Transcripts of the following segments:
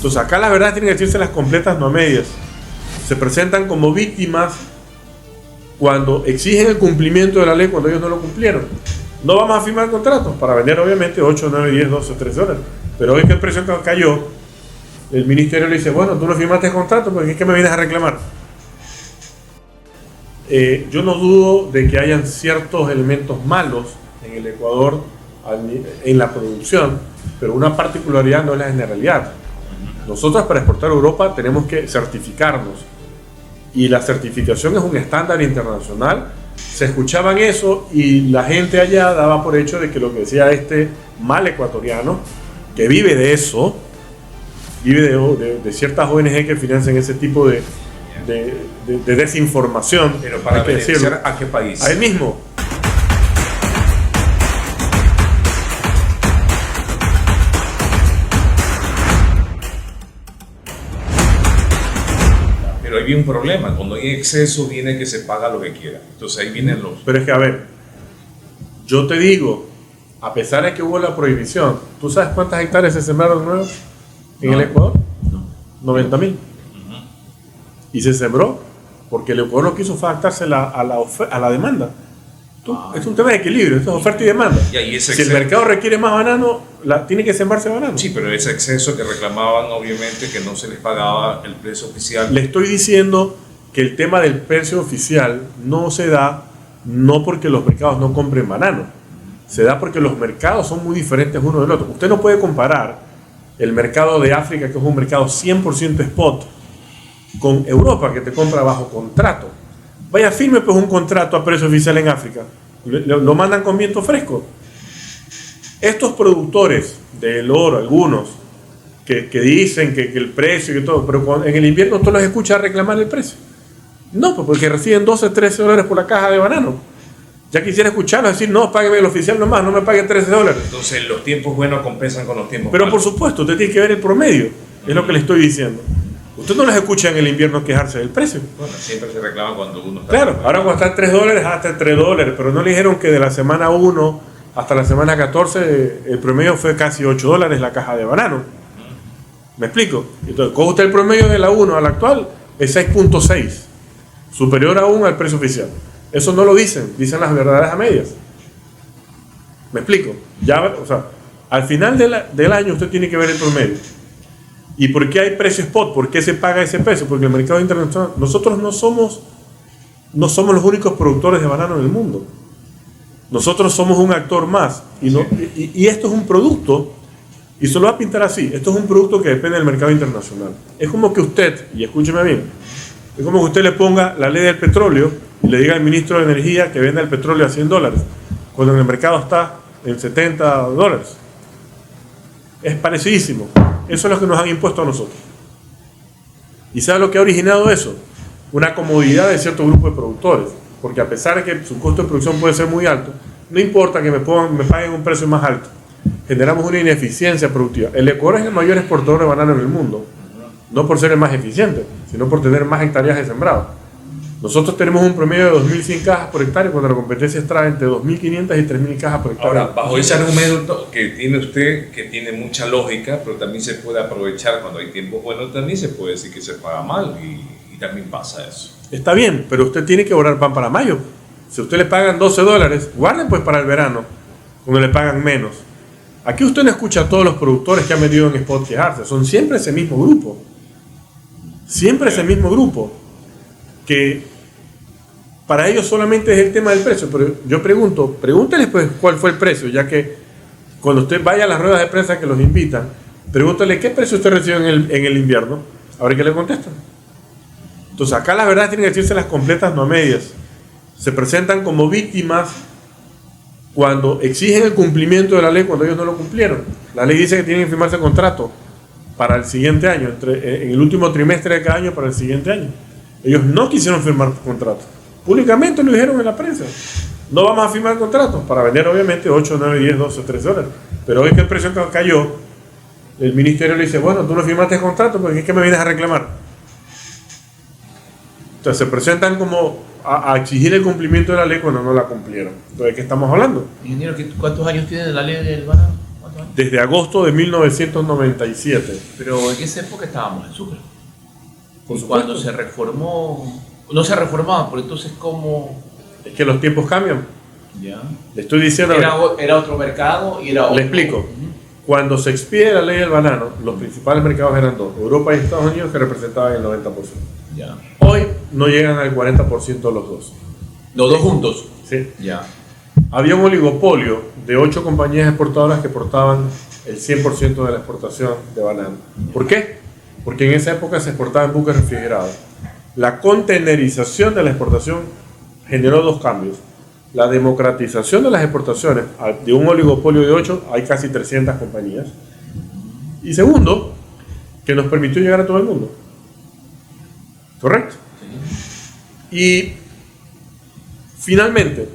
Entonces acá la verdad tienen que decirse las completas, no a medias. Se presentan como víctimas cuando exigen el cumplimiento de la ley cuando ellos no lo cumplieron. No vamos a firmar contratos para vender obviamente 8, 9, 10, 12, 13 dólares. Pero hoy que el precio cayó, el ministerio le dice, bueno, tú no firmaste contrato, porque es que me vienes a reclamar. Yo no dudo de que hayan ciertos elementos malos en el Ecuador en la producción, pero una particularidad no es la generalidad. Nosotros para exportar a Europa tenemos que certificarnos y la certificación es un estándar internacional. Se escuchaban eso y la gente allá daba por hecho de que lo que decía este mal ecuatoriano, que vive de eso, vive de ciertas ONG que financian ese tipo de desinformación. Pero para beneficiar ¿a qué país? A él mismo. Pero ahí viene un problema. Cuando hay exceso viene que se paga lo que quiera. Entonces ahí vienen los... Pero es que, a ver, yo te digo, a pesar de que hubo la prohibición, ¿tú sabes cuántas hectáreas se sembraron nuevos en el Ecuador? No. 90.000. Y se sembró porque el Ecuador no quiso adaptarse a la demanda. Es un tema de equilibrio, esto es oferta y demanda. Si el mercado requiere más banano, tiene que sembrarse banano. Sí, pero ese exceso que reclamaban, obviamente, que no se les pagaba el precio oficial. Le estoy diciendo que el tema del precio oficial no se da no porque los mercados no compren banano, se da porque los mercados son muy diferentes uno del otro. Usted no puede comparar el mercado de África, que es un mercado 100% spot, con Europa, que te compra bajo contrato. Vaya, firme pues un contrato a precio oficial en África. Lo mandan con viento fresco. Estos productores del oro, algunos, que dicen que el precio y todo, pero en el invierno tú los escuchas reclamar el precio. No, pues porque reciben 12, 13 dólares por la caja de banano. Ya quisiera escucharlos decir, no, págueme el oficial nomás, no me pague 13 dólares. Entonces los tiempos buenos compensan con los tiempos Pero malos. por supuesto, usted tiene que ver el promedio. Es lo que le estoy diciendo. Usted no les escucha en el invierno quejarse del precio. Bueno, siempre se reclama cuando uno está... Claro, ahora cuando está en 3 dólares, hasta 3 dólares, pero no le dijeron que de la semana 1 hasta la semana 14 el promedio fue casi 8 dólares la caja de banano. ¿Me explico? Entonces, coge usted el promedio de la 1 a la actual, es 6.6, superior aún al precio oficial. Eso no lo dicen las verdades a medias. ¿Me explico? Ya, o sea, al final del año usted tiene que ver el promedio. ¿Y por qué hay precio spot? ¿Por qué se paga ese precio? Porque el mercado internacional, nosotros no somos los únicos productores de banano en el mundo. Nosotros somos un actor más. Y esto es un producto, y se lo va a pintar así, esto es un producto que depende del mercado internacional. Es como que usted, y escúcheme bien, es como que usted le ponga la ley del petróleo y le diga al ministro de Energía que venda el petróleo a 100 dólares, cuando en el mercado está en 70 dólares. Es parecidísimo. Eso es lo que nos han impuesto a nosotros. ¿Y sabe lo que ha originado eso? Una comodidad de cierto grupo de productores. Porque a pesar de que su costo de producción puede ser muy alto, no importa que me paguen un precio más alto. Generamos una ineficiencia productiva. El Ecuador es el mayor exportador de banano en el mundo. No por ser el más eficiente, sino por tener más hectáreas de sembrado. Nosotros tenemos un promedio de 2.100 cajas por hectárea, cuando la competencia está entre 2.500 y 3.000 cajas por hectárea. Ahora, bajo ese argumento que tiene usted, que tiene mucha lógica, pero también se puede aprovechar cuando hay tiempos buenos, también se puede decir que se paga mal y también pasa eso. Está bien, pero usted tiene que ahorrar pan para mayo. Si a usted le pagan 12 dólares, guarden pues para el verano, cuando le pagan menos. Aquí usted no escucha a todos los productores que han venido en spot quejarse, son siempre ese mismo grupo. Siempre ese mismo grupo. Que para ellos solamente es el tema del precio, pero yo pregunto, pregúntales pues cuál fue el precio, ya que cuando usted vaya a las ruedas de prensa que los invitan, pregúntale qué precio usted recibe en el invierno, a ver qué le contestan. Entonces acá la verdad tienen que decirse las completas, no a medias. Se presentan como víctimas cuando exigen el cumplimiento de la ley cuando ellos no lo cumplieron. La ley dice que tienen que firmarse contrato para el siguiente año, en el último trimestre de cada año para el siguiente año. Ellos no quisieron firmar contrato. Públicamente lo dijeron en la prensa. No vamos a firmar contratos para vender obviamente 8, 9, 10, 12, 13 dólares. Pero hoy que el precio cayó, el ministerio le dice, bueno, tú no firmaste contrato porque es que me vienes a reclamar. Entonces se presentan como a exigir el cumplimiento de la ley cuando no la cumplieron. Entonces, ¿de qué estamos hablando? Ingeniero, ¿cuántos años tiene la ley del banano? ¿Cuántos años? desde agosto de 1997. Pero en esa época estábamos en Sucre. Por Y supuesto. cuando se reformó, no se reformaba, pero entonces ¿cómo? Es que los tiempos cambian. Ya. Le estoy diciendo... Era otro mercado y era otro. Le explico. Ujú. Cuando se expide la ley del banano, los principales mercados eran dos, Europa y Estados Unidos, que representaban el 90%. Ya. Hoy no llegan al 40% los dos. Los dos juntos. ¿Sí? Ya. Había un oligopolio de 8 compañías exportadoras que exportaban el 100% de la exportación de banano. ¿Por qué? Porque en esa época se exportaba en buques refrigerados. La containerización de la exportación generó dos cambios. La democratización de las exportaciones, de un oligopolio de 8, hay casi 300 compañías. Y segundo, que nos permitió llegar a todo el mundo. ¿Correcto? Y finalmente,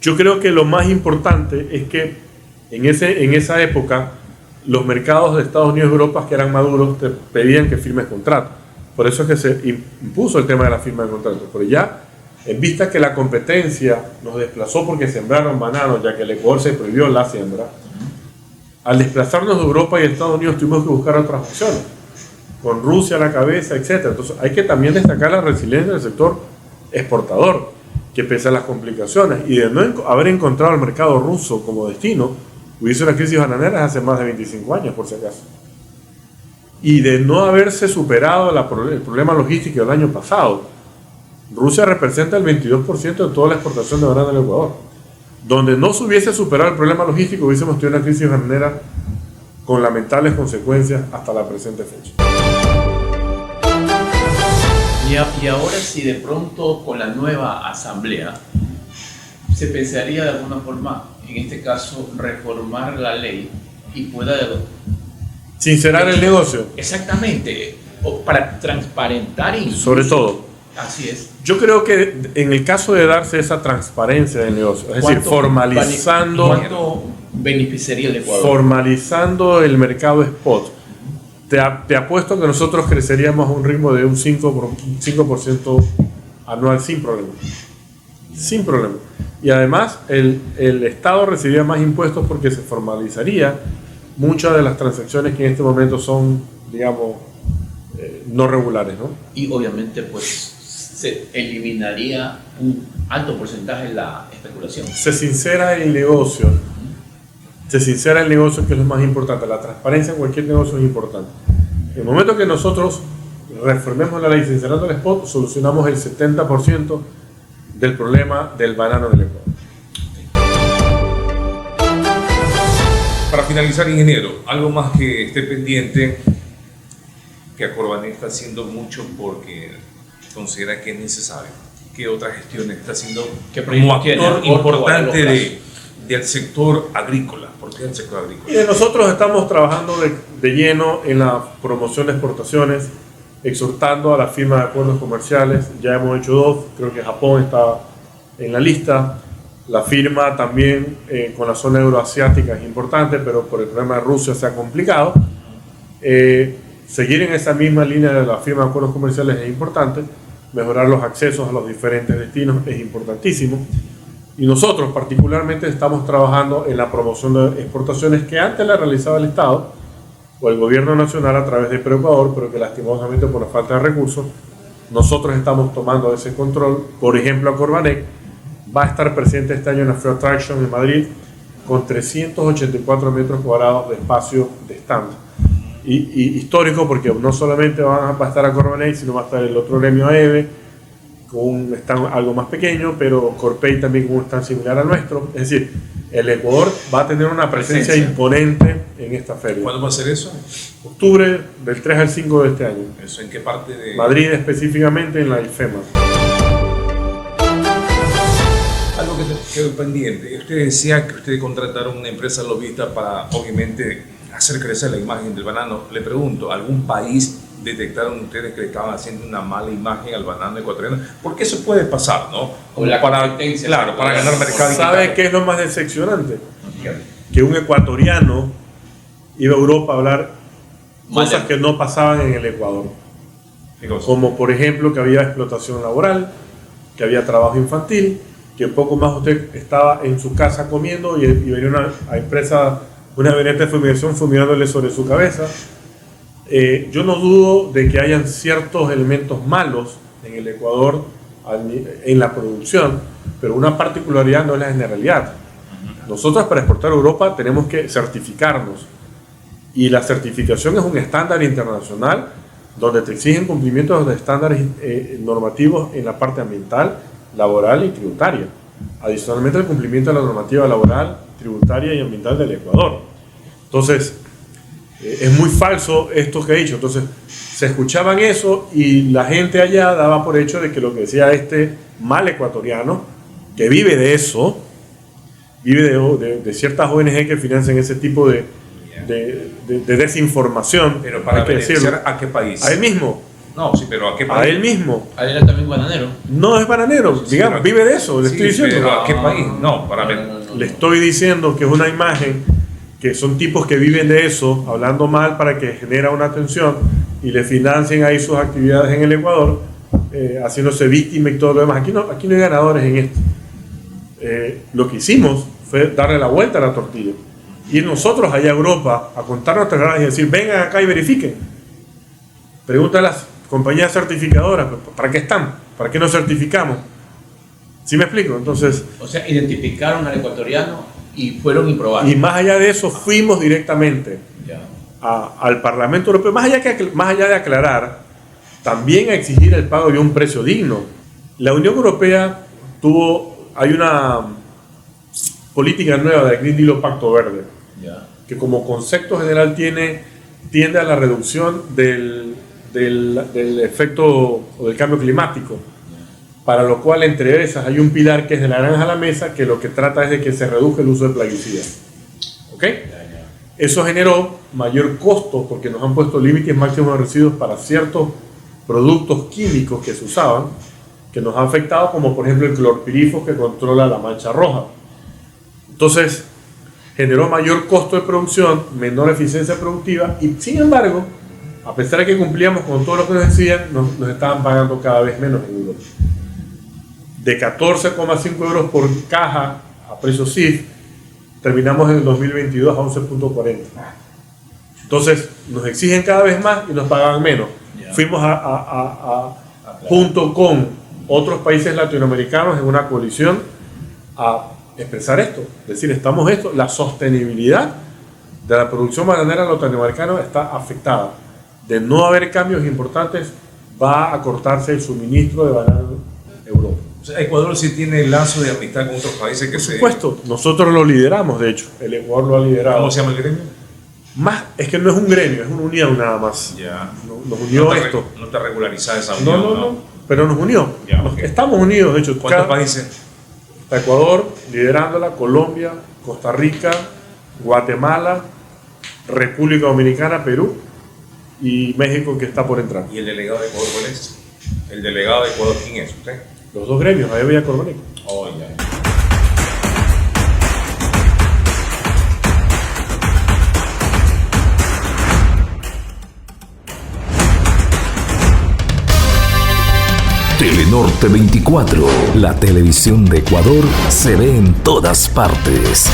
yo creo que lo más importante es que en esa época los mercados de Estados Unidos y Europa que eran maduros te pedían que firmes contrato. Por eso es que se impuso el tema de la firma de contrato. Pero ya, en vista que la competencia nos desplazó porque sembraron bananos, ya que el Ecuador se prohibió la siembra, al desplazarnos de Europa y Estados Unidos tuvimos que buscar otras opciones, con Rusia a la cabeza, etc. Entonces hay que también destacar la resiliencia del sector exportador, que pese a las complicaciones y de no haber encontrado el mercado ruso como destino, hubiese una crisis bananera hace más de 25 años, por si acaso. Y de no haberse superado el problema logístico del año pasado. Rusia representa el 22% de toda la exportación de banano del Ecuador. Donde no se hubiese superado el problema logístico, hubiésemos tenido una crisis bananera con lamentables consecuencias hasta la presente fecha. Y ahora si de pronto con la nueva asamblea se pensaría de alguna forma, en este caso, reformar la ley y pueda... Sincerar el negocio. Exactamente, o para transparentar incluso. Sobre todo. Así es. Yo creo que en el caso de darse esa transparencia del negocio, es decir, ¿Cuánto beneficiaría el Ecuador? formalizando el mercado spot, te apuesto que nosotros creceríamos a un ritmo de un 5% anual sin problema. Sin problema. Y además el Estado recibiría más impuestos porque se formalizaría muchas de las transacciones que en este momento son, digamos, no regulares, ¿no? Y obviamente pues se eliminaría un alto porcentaje de la especulación. Se sincera el negocio. Se sincera el negocio, que es lo más importante. La transparencia en cualquier negocio es importante. En el momento que nosotros reformemos la ley sincerando el spot, solucionamos el 70% del problema del banano del Ecuador. Para finalizar, ingeniero, algo más que esté pendiente, que Acorbané está haciendo mucho porque considera que es necesario. ¿Qué otras gestiones está haciendo como actor importante del sector agrícola? ¿Por qué el sector agrícola? Y nosotros estamos trabajando de lleno en la promoción de exportaciones, exhortando a la firma de acuerdos comerciales. Ya hemos hecho 2, creo que Japón está en la lista. La firma también con la zona euroasiática es importante, pero por el problema de Rusia se ha complicado. Seguir en esa misma línea de la firma de acuerdos comerciales es importante. Mejorar los accesos a los diferentes destinos es importantísimo. Y nosotros particularmente estamos trabajando en la promoción de exportaciones que antes la realizaba el Estado o el gobierno nacional a través de Proecuador, pero que lastimosamente por la falta de recursos nosotros estamos tomando ese control. Por ejemplo, Acorbané va a estar presente este año en la Fair Attraction en Madrid con 384 metros cuadrados de espacio de stand. Y histórico, porque no solamente va a estar Acorbané, sino va a estar el otro gremio AEVE con un stand algo más pequeño, pero Corpey también con un stand similar al nuestro. Es decir, el Ecuador va a tener una presencia imponente en esta feria. ¿Cuándo va a ser eso? Octubre del 3 al 5 de este año. ¿Eso en qué parte de...? Madrid específicamente, en la IFEMA. Algo que quedó pendiente. Usted decía que ustedes contrataron una empresa lobista para, obviamente, hacer crecer la imagen del banano. Le pregunto, ¿algún país detectaron ustedes que le estaban haciendo una mala imagen al banano ecuatoriano? Porque eso puede pasar, ¿no? Con la competencia. Claro, para ganar mercado. ¿Sabe qué es lo más decepcionante? Que un ecuatoriano iba a Europa a hablar cosas que no pasaban en el Ecuador. Como por ejemplo que había explotación laboral, que había trabajo infantil, que poco más usted estaba en su casa comiendo y venía una empresa una avioneta de fumigación fumigándole sobre su cabeza. Yo no dudo de que hayan ciertos elementos malos en el Ecuador en la producción, pero una particularidad no es la generalidad. Nosotros para exportar a Europa tenemos que certificarnos, y la certificación es un estándar internacional donde te exigen cumplimientos de estándares normativos en la parte ambiental, laboral y tributaria. Adicionalmente el cumplimiento de la normativa laboral, tributaria y ambiental del Ecuador. Entonces, es muy falso esto que he dicho. Entonces, se escuchaban eso y la gente allá daba por hecho de que lo que decía este mal ecuatoriano, que vive de eso, vive de ciertas ONG que financian ese tipo de desinformación. Pero para beneficiar ¿a qué país? A él mismo. No, sí, pero ¿a qué país? A él mismo. ¿A él era también bananero? No es bananero, Sí, digamos, pero, vive de eso, le sí, estoy diciendo. Pero ¿a qué país? No, para ver. Le estoy diciendo que es una imagen, que son tipos que viven de eso, hablando mal para que genera una atención y le financien ahí sus actividades en el Ecuador, haciéndose víctima y todo lo demás. Aquí no hay ganadores en esto. Lo que hicimos fue darle la vuelta a la tortilla. Ir nosotros allá a Europa a contar nuestras gradas y decir, vengan acá y verifiquen. Pregunta a las compañías certificadoras, ¿para qué están? ¿Para qué nos certificamos? ¿Sí me explico? Entonces, O sea, identificaron al ecuatoriano y fueron y probaron. y más allá de eso, fuimos directamente Ya. al Parlamento Europeo, más allá de aclarar, también a exigir el pago de un precio digno. La Unión Europea hay una política nueva del Green Deal o Pacto Verde, Ya. que como concepto general tiende a la reducción del efecto o del cambio climático, para lo cual entre esas hay un pilar que es de la granja a la mesa, que lo que trata es de que se reduzca el uso de plaguicidas. ¿Ok? Eso generó mayor costo porque nos han puesto límites máximos de residuos para ciertos productos químicos que se usaban, que nos ha afectado, como por ejemplo el clorpirifos que controla la mancha roja. Entonces, generó mayor costo de producción, menor eficiencia productiva y, sin embargo, a pesar de que cumplíamos con todo lo que nos decían, nos estaban pagando cada vez menos en Europa. De 14,5 euros por caja a precio CIF, terminamos en el 2022 a 11,40. Entonces, nos exigen cada vez más y nos pagaban menos. Ya. Fuimos junto con otros países latinoamericanos en una coalición a expresar esto, decir, la sostenibilidad de la producción bananera latinoamericana está afectada. De no haber cambios importantes, va a cortarse el suministro de banano en Europa. O sea, Ecuador sí tiene lazo de amistad con otros países que Por supuesto, nosotros lo lideramos, de hecho, el Ecuador lo ha liderado. ¿Cómo se llama el gremio? Más, es que no es un gremio, es una unión nada más. Ya. Nos unió no esto. No está regularizada esa unión, No, pero nos unió. Ya, ok. Estamos unidos, de hecho. ¿Cuántos países? Está Ecuador liderándola, Colombia, Costa Rica, Guatemala, República Dominicana, Perú y México, que está por entrar. ¿Y el delegado de Ecuador cuál es? ¿El delegado de Ecuador quién es usted? Los dos gremios, ahí veía Corbanico. Oh, ya. Telenorte 24, la televisión de Ecuador se ve en todas partes.